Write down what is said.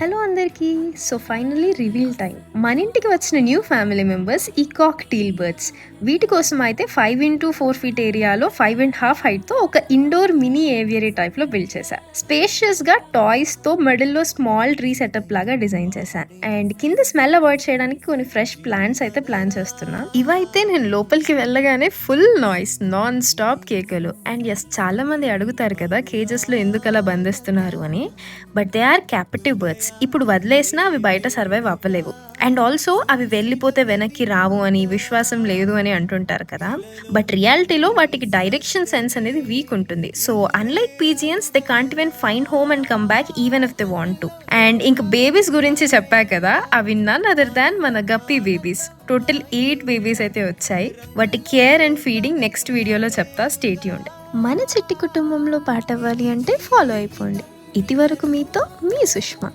Hello అందరికీ. So finally reveal time. మన ఇంటికి వచ్చిన న్యూ ఫ్యామిలీ మెంబర్స్ ఈ కాక్టీల్ బర్డ్స్. వీటి కోసం అయితే 5x4 ఫీట్ ఏరియాలో 5.5 హైట్తో ఒక ఇండోర్ మినీ ఏవియరీ టైప్లో బిల్డ్ చేశా. స్పేషియస్గా టాయ్స్తో మిడిల్లో స్మాల్ ట్రీ సెటప్ లాగా డిజైన్ చేశాను. అండ్ కింద స్మెల్ అవాయిడ్ చేయడానికి కొన్ని ఫ్రెష్ ప్లాంట్స్ అయితే ప్లాన్ చేస్తున్నా. ఇవైతే నేను లోపలికి వెళ్ళగానే ఫుల్ నాయిస్, నాన్ స్టాప్ కేకలు. అండ్ ఎస్, చాలా మంది అడుగుతారు కదా కేజెస్లో ఎందుకు అలా బంధిస్తున్నారు అని. But they are captive birds. ఇప్పుడు వదిలేసినా అవి బయట సర్వైవ్ అవ్వలేవు. అండ్ ఆల్సో అవి వెళ్ళిపోతే వెనక్కి రావు అని, విశ్వాసం లేదు అని అంటుంటారు కదా. బట్ రియాలిటీలో వాటికి డైరెక్షన్ సెన్స్ అనేది వీక్ ఉంటుంది. So unlike pigeons, they can't even find home and come back even if they want to. And ఇంక బేబీస్ గురించి చెప్పా కదా, అవి నన్ అదర్ దాన్ మన గప్పీ బేబీస్. టోటల్ 8 బేబీస్ అయితే వచ్చాయి. వాటి కేర్ అండ్ ఫీడింగ్ నెక్స్ట్ వీడియోలో చెప్తా. Stay tuned. మన చిట్టి కుటుంబంలో పాట అవ్వాలి అంటే ఫాలో అయిపోండి. ఇది వరకు మీతో మీ సుష్మా.